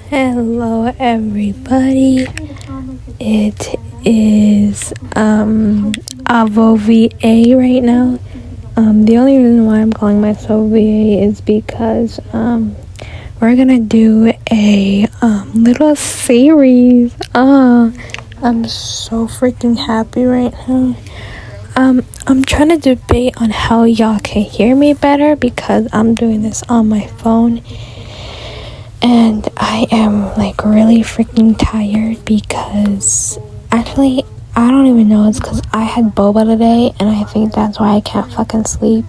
Hello everybody. It is Avo VA right now. The only reason why I'm calling myself VA is because we're gonna do a little series. I'm so freaking happy right now. I'm trying to debate on how y'all can hear me better because I'm doing this on my phone. And I am like really freaking tired because actually I don't even know, it's because I had boba today and I think that's why I can't fucking sleep.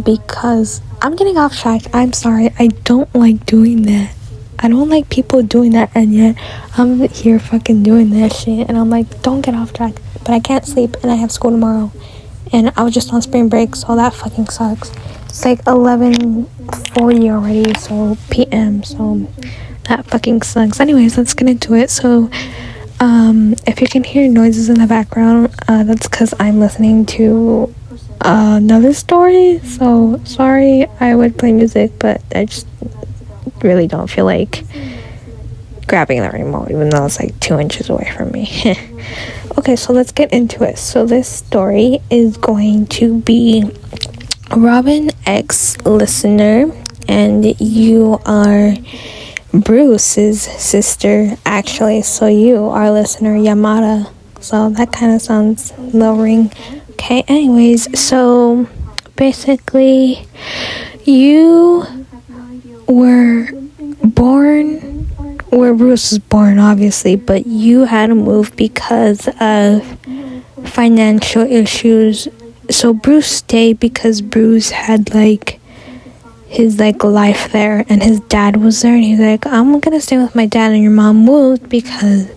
Because I'm getting off track. I'm sorry, I don't like doing that. I don't like people doing that, and yet I'm here fucking doing that shit and I'm like, don't get off track. But I can't sleep and I have school tomorrow and I was just on spring break, so that fucking sucks. It's like 11:40 already, so PM, so that fucking sucks. Anyways, let's get into it. So if you can hear noises in the background, that's because I'm listening to another story, so sorry. I would play music, but I just really don't feel like grabbing the remote, even though it's like 2 inches away from me. Okay, so let's get into it. So this story is going to be Robin X Listener, and you are Bruce's sister, actually. So you are Listener Yamada. So that kind of sounds lowering. Okay, anyways, so basically you were born where Bruce was born, obviously, but you had to move because of financial issues. So Bruce stayed because Bruce had like his like life there and his dad was there, and he's like, I'm gonna stay with my dad. And your mom moved because,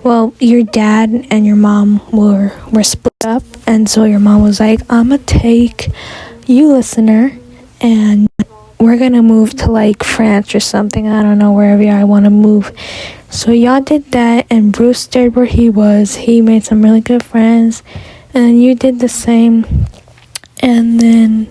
well, your dad and your mom were split up, and so your mom was like, I'm gonna take you, Listener, and we're gonna move to like France or something. I don't know, wherever I want to move. So y'all did that, and Bruce stayed where he was. He made some really good friends, and then you did the same. And then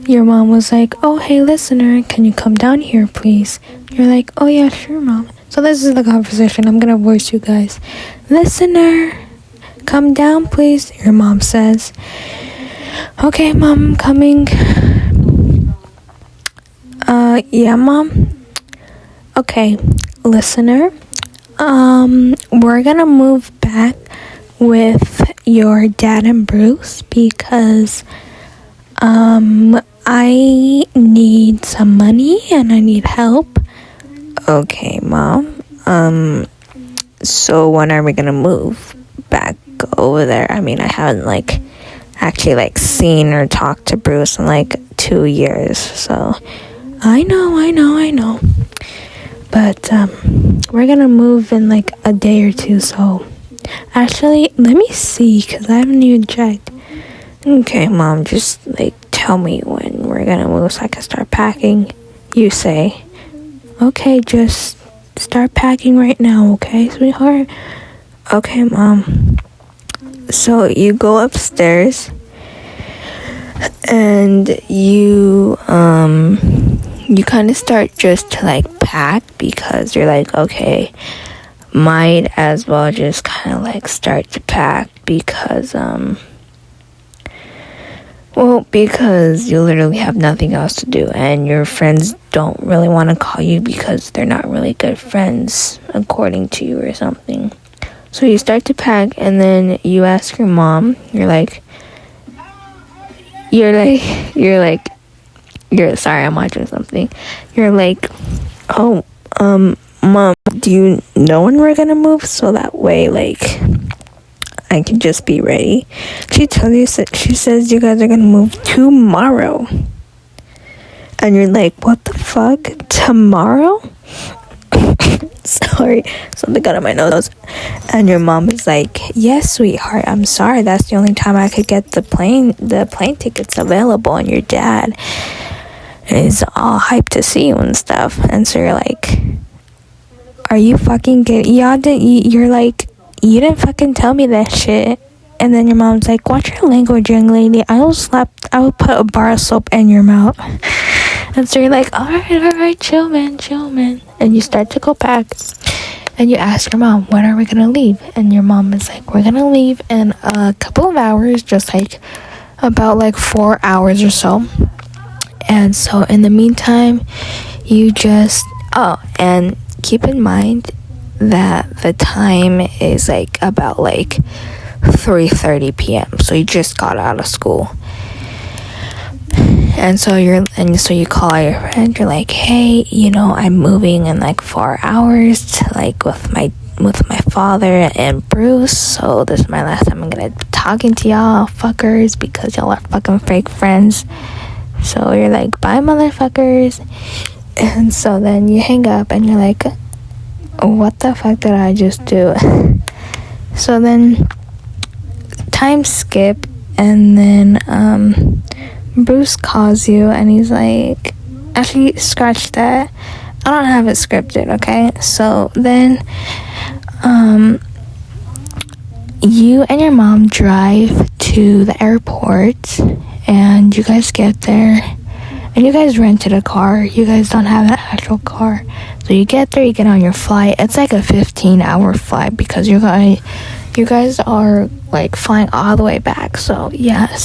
your mom was like, oh, hey, Listener, can you come down here, please? You're like, oh, yeah, sure, Mom. So this is the conversation. I'm gonna voice you guys. Listener, come down, please, your mom says. Okay, Mom, I'm coming. Yeah, Mom. Okay, Listener, we're gonna move back with your dad and Bruce because I need some money and I need help. Okay, Mom. So when are we gonna move back over there? I mean, I haven't like actually like seen or talked to Bruce in like 2 years, so I know. But we're gonna move in like a day or two, so actually let me see, because I haven't even checked. Okay, Mom, just like tell me when we're gonna move so I can start packing. You say. Okay, just start packing right now, okay, sweetheart? Okay, Mom. So you go upstairs and you kind of start just to like pack, because you're like, okay, might as well just kind of like start to pack because because you literally have nothing else to do, and your friends don't really want to call you because they're not really good friends according to you or something. So you start to pack, and then you ask your mom, you're sorry, I'm watching something. You're like, oh, Mom, do you know when we're gonna move, so that way like I can just be ready? She says you guys are gonna move tomorrow. And you're like, what the fuck? Tomorrow? Sorry, something got on my nose. And your mom is like, yes, sweetheart, I'm sorry, that's the only time I could get the plane tickets available. And your dad is all hyped to see you and stuff. And so you're like, are you fucking kidding? You're like, you didn't fucking tell me that shit. And then your mom's like, watch your language, young lady. I will put a bar of soap in your mouth. And so you're like, alright, chill, man. And and you start to go back, and you ask your mom, when are we gonna leave? And your mom is like, we're gonna leave in a couple of hours, just like about like 4 hours or so. And so in the meantime, you just and keep in mind that the time is like about like 3:30 p.m. so you just got out of school. And so you call your friend, you're like, hey, I'm moving in like 4 hours to like with my father and Bruce, so this is my last time I'm gonna be talking to y'all fuckers because y'all are fucking fake friends. So you're like, bye motherfuckers. And so then you hang up and you're like, what the fuck did I just do? So then time skip, and then Bruce calls you and he's like, actually scratch that, I don't have it scripted, okay? So then you and your mom drive to the airport, and you guys get there, and you guys rented a car. You guys don't have an actual car. So you get there, you get on your flight. It's like a 15-hour flight because you guys are like flying all the way back. So yeah,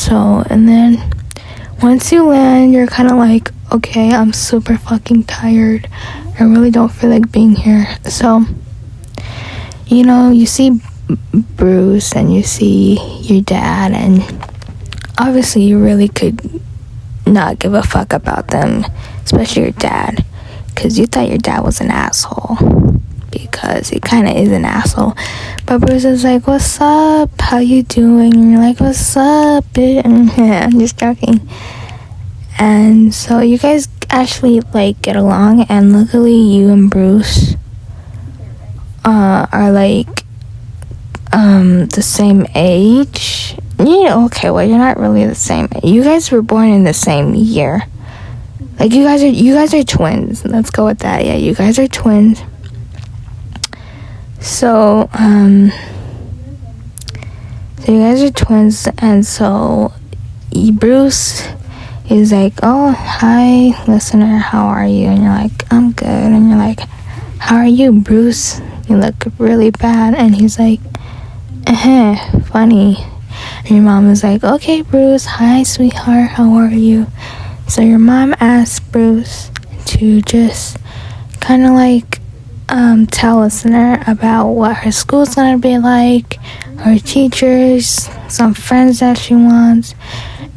and then once you land, you're kind of like, okay, I'm super fucking tired. I really don't feel like being here. So, you see Bruce and you see your dad, and obviously you really could not give a fuck about them, especially your dad, because you thought your dad was an asshole, because he kind of is an asshole. But Bruce is like, what's up, how you doing? And you're like, what's up, bitch? I'm just joking. And so you guys actually like get along, and luckily you and Bruce are like the same age. Okay, well, you're not really the same. You guys were born in the same year. Like, you guys are twins. Let's go with that. Yeah, you guys are twins. So you guys are twins, and so Bruce is like, oh, hi, listener, how are you? And you're like, I'm good. And you're like, how are you, Bruce? You look really bad. And he's like, funny. And your mom is like, okay, Bruce, hi, sweetheart, how are you? So your mom asked Bruce to just kind of like tell listener about what her school's gonna be like, her teachers, some friends that she wants.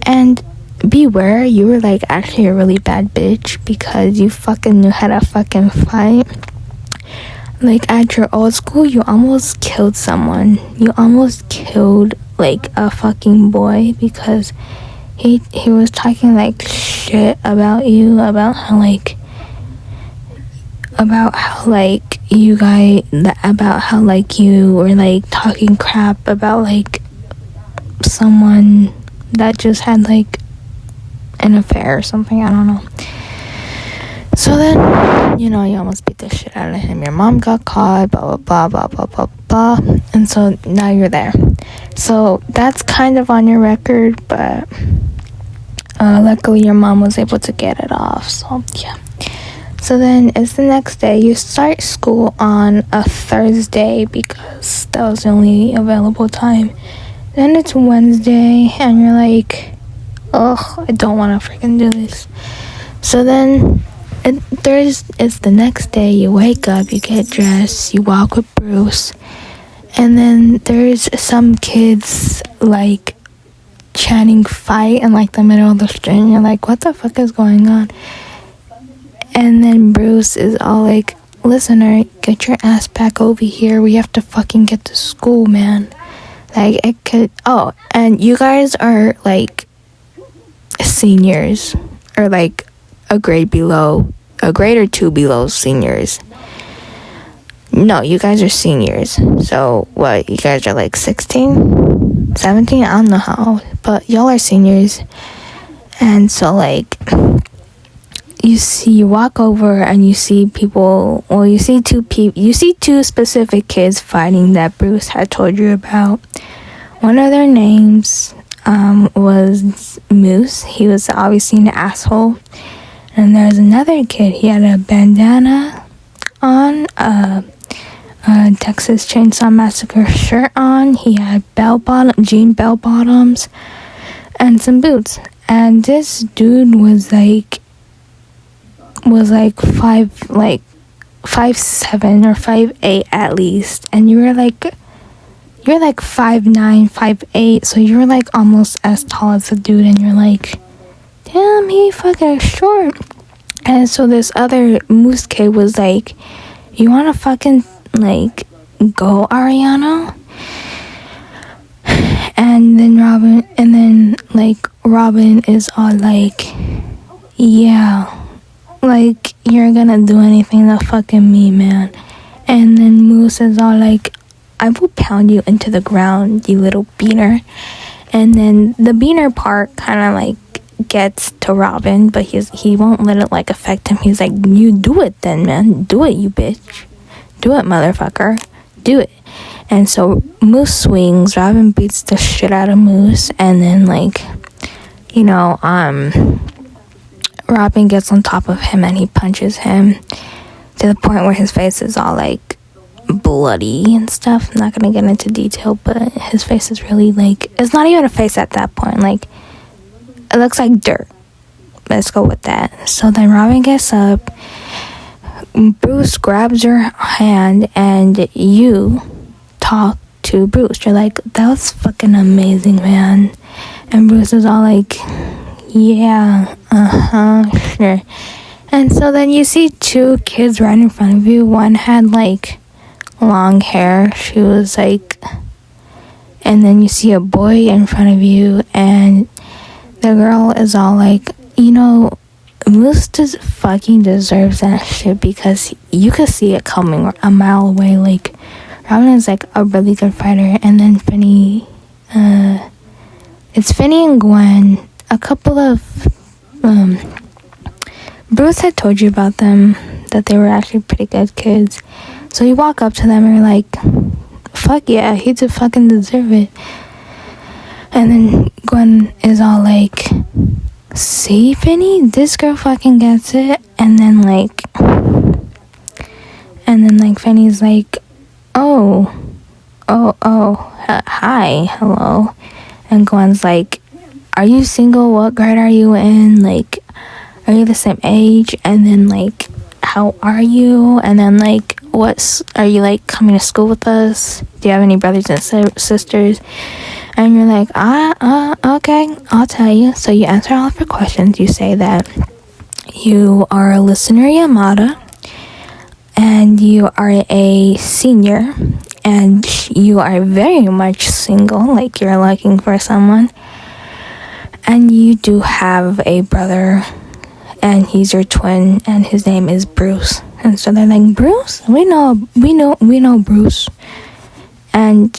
And beware, you were like actually a really bad bitch, because you fucking knew how to fucking fight. Like, at your old school, you almost killed someone. You almost killed like a fucking boy, because he was talking like shit about you, about how you were like talking crap about like someone that just had like an affair or something, I don't know. So then, you almost beat the shit out of him. Your mom got caught, blah, blah, blah, blah, blah, blah, blah. And so now you're there. So that's kind of on your record, but luckily your mom was able to get it off. So, yeah. So then it's the next day. You start school on a Thursday because that was the only available time. Then it's Wednesday, and you're like, ugh, I don't want to freaking do this. So then it's the next day. You wake up, you get dressed, you walk with Bruce, and then there's some kids like chanting fight in like the middle of the street, and you're like, what the fuck is going on? And then Bruce is all like, listener, get your ass back over here, we have to fucking get to school, man. Like, it could, and you guys are like seniors, or like a grade or two below seniors. No, you guys are seniors. So what, you guys are like 16, 17, I don't know how, but y'all are seniors. And so like, you walk over and you see people, well, you see two specific kids fighting that Bruce had told you about. One of their names was Moose. He was obviously an asshole. And there's another kid, he had a bandana on, a Texas Chainsaw Massacre shirt on. He had jean bell bottoms, and some boots. And this dude was like 5'7" or 5'8" at least, and you're like 5'9", 5'8", so you're like almost as tall as the dude, and you're like, damn, he fucking short. And so this other moose kid was like, you wanna fucking like go, Ariana? And then Robin is all like, yeah, like, you're gonna do anything to fucking me, man. And then Moose is all like, I will pound you into the ground, you little beaner. And then the beaner part kind of like gets to Robin, but he won't let it like affect him. He's like, you do it then, man. Do it, you bitch. Do it, motherfucker. Do it. And so Moose swings, Robin beats the shit out of Moose, and then like, you know, Robin gets on top of him and he punches him to the point where his face is all like bloody and stuff. I'm not gonna get into detail, but his face is really like, it's not even a face at that point, like it looks like dirt. Let's go with that. So then Robin gets up, Bruce grabs your hand, and you talk to Bruce. You're like, that was fucking amazing, man. And Bruce is all like, yeah, sure. And so then you see two kids right in front of you. One had like long hair. She was like, and then you see a boy in front of you, and the girl is all like, you know, Moose fucking deserves that shit, because you could see it coming a mile away. Like, Robin is like a really good fighter. And then it's Finny and Gwen. A couple of Bruce had told you about them, that they were actually pretty good kids. So you walk up to them and you're like, fuck yeah, he did fucking deserve it. And then Gwen is all like, see, Finny, this girl fucking gets it. And then like Finny's like, hi, hello. And Gwen's like, are you single? What grade are you in? Like, are you the same age? And then like, how are you? And then like, are you like coming to school with us? Do you have any brothers and sisters? And you're like, okay, I'll tell you. So you answer all of her questions. You say that you are a Listener Yamada, and you are a senior, and you are very much single, like you're looking for someone, and you do have a brother, and he's your twin, and his name is Bruce. And so they're like, Bruce? We know Bruce. And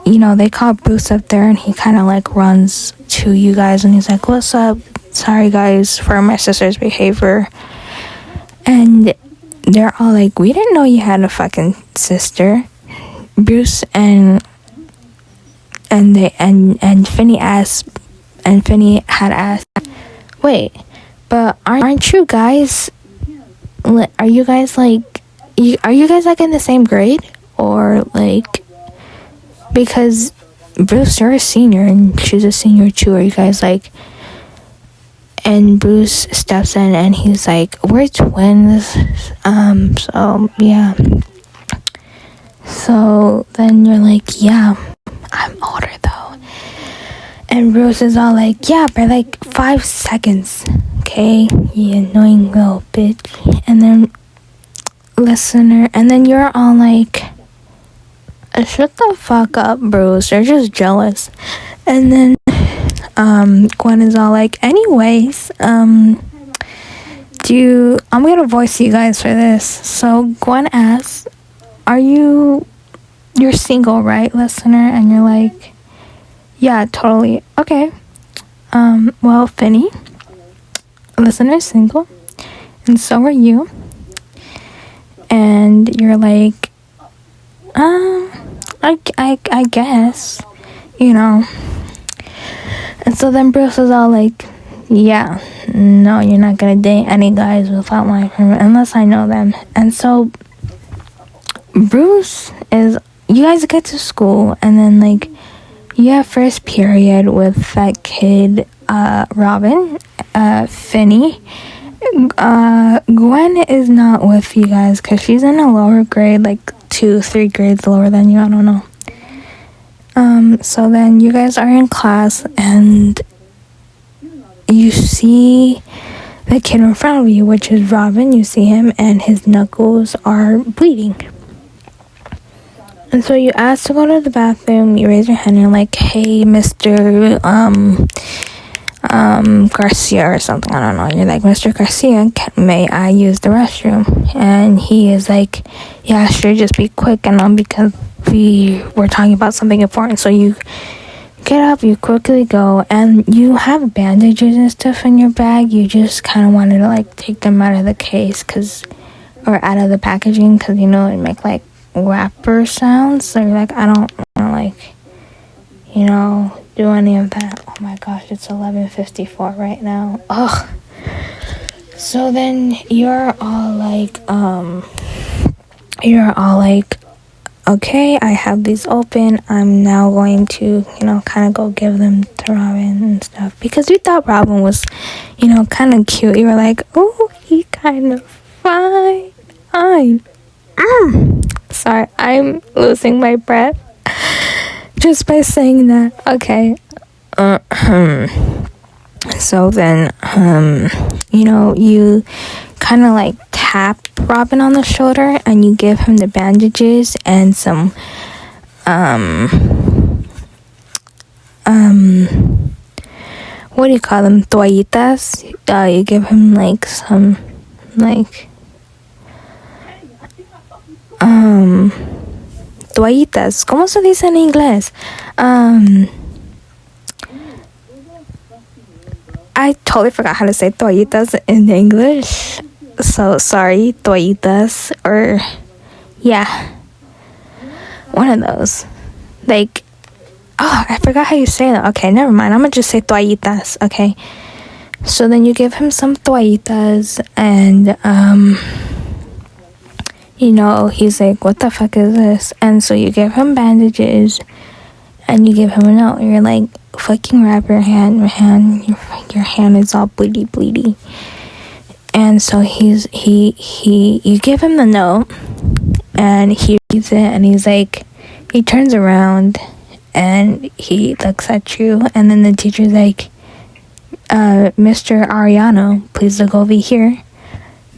you know, they call Bruce up there, and he kind of like runs to you guys, and he's like, what's up? Sorry guys for my sister's behavior. And they're all like, we didn't know you had a fucking sister. Bruce and Finny had asked, wait, but aren't you guys, are you guys like in the same grade? Or like, because Bruce, you're a senior and she's a senior too. Are you guys like, and Bruce steps in and he's like, we're twins. So yeah. So then you're like, yeah, I'm older though. And Bruce is all like, yeah, but like 5 seconds, okay, you annoying little bitch. And then Listener, and then you're all like, shut the fuck up, Bruce, you're just jealous. And then Gwen is all like, anyways, I'm gonna voice you guys for this. So Gwen asks, you're single, right, Listener? And you're like, yeah, totally. Okay. Well, Finny, Listener's single, and so are you. And you're like, I guess, you know. And so then Bruce is all like, yeah, no, you're not gonna date any guys without my permission, unless I know them. And so Bruce is, you guys get to school, and then, like, you have first period with that kid, Robin, Finny. Gwen is not with you guys, because she's in a lower grade, like, 2-3 grades lower than you, I don't know. So then you guys are in class, and you see the kid in front of you, which is Robin. You see him, and his knuckles are bleeding. And so you ask to go to the bathroom. You raise your hand, and you're like, hey, Mr. Garcia or something, I don't know. You're like, Mr. Garcia, may I use the restroom? And he is like, yeah, sure, just be quick, and because we were talking about something important. So you get up, you quickly go, and you have bandages and stuff in your bag. You just kind of wanted to, like, take them out of the case, or out of the packaging, because, you know, it make, like, wrapper sounds. So you're like, I don't want to, like, you know, do any of that. Oh my gosh, it's 11:54 right now. Ugh. So then you're all like, okay, I have these open. I'm now going to, you know, kind of go give them to Robin and stuff. Because you thought Robin was, you know, kind of cute. You were like, oh, he kind of fine. Sorry, I'm losing my breath just by saying that. Okay. So then, you know, you kind of like tap Robin on the shoulder, and you give him the bandages and some, what do you call them? Toallitas. You give him like some, like, toallitas. ¿Cómo se dice en inglés? I totally forgot how to say toallitas in English. So sorry, toallitas, or yeah, one of those. Like, oh, I forgot how you say that. Okay, never mind. I'm gonna just say toallitas. Okay. So then you give him some toallitas, and you know, he's like, what the fuck is this? And so you give him bandages, and you give him a note. You're like, fucking wrap your hand. Your hand is all bleedy. And so you give him the note, and he reads it, and he's like, he turns around, and he looks at you, and then the teacher's like, Mr. Ariano, please look over here.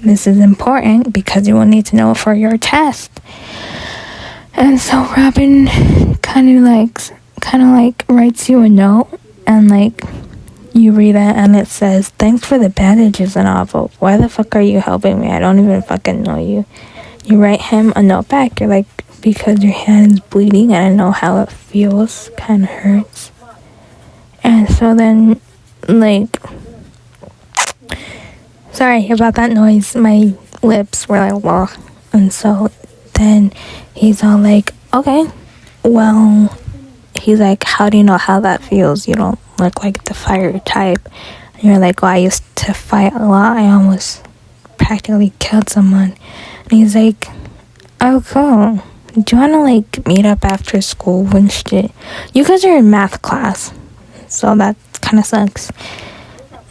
This is important because you will need to know for your test. And so Robin kind of like writes you a note, and like you read it, and it says, thanks for the bandages and all, but why the fuck are you helping me? I don't even fucking know you. You write him a note back. You're like, because your hand is bleeding and I know how it feels, kind of hurts. And so then, like, sorry about that noise, my lips were like, whoa. And so then he's all like, okay, well, he's like, how do you know how that feels? You don't look like the fire type. And you're like, well, I used to fight a lot. I almost practically killed someone. And he's like, oh, cool. Do you want to, like, meet up after school and shit? You guys are in math class, so that kind of sucks.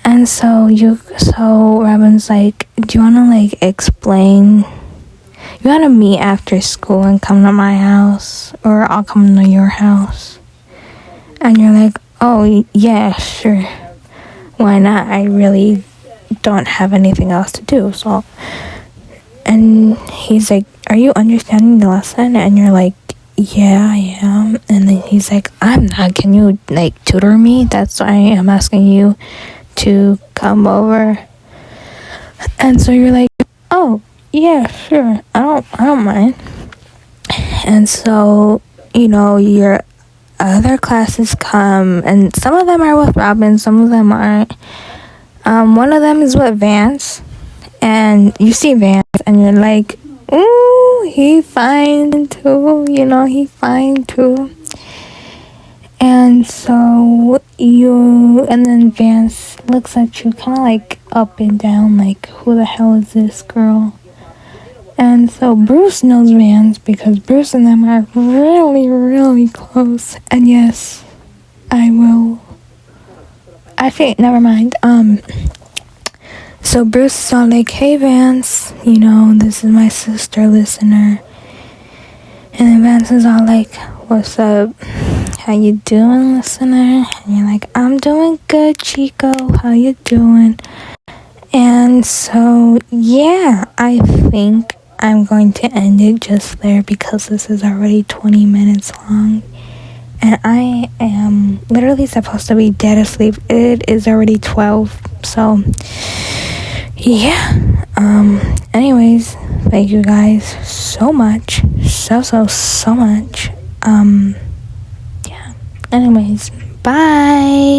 And so Robin's like, do you want to, like, explain? You want to meet after school and come to my house, or I'll come to your house? And you're like, oh, yeah, sure. Why not? I really don't have anything else to do, so. And he's like, are you understanding the lesson? And you're like, yeah, I am. And then he's like, I'm not. Can you, like, tutor me? That's why I'm asking you to come over. And so you're like, oh, yeah, sure. I don't mind. And so, you know, your other classes come, and some of them are with Robin, some of them aren't. One of them is with Vance, and you see Vance, and you're like, ooh, he fine too, you know, he fine too. And so and then Vance looks at you kind of like up and down, like, who the hell is this girl? And so Bruce knows Vance because Bruce and them are really, really close. And yes, I will. Actually, never mind. So Bruce is all like, hey Vance, this is my sister, Listener. And then Vance is all like, what's up? How you doing, Listener? And you're like, I'm doing good, Chico. How you doing? And so, yeah, I think I'm going to end it just there because this is already 20 minutes long. And I am literally supposed to be dead asleep. It is already 12. So, yeah. Anyways, thank you guys so much. So much. Yeah. Anyways, bye.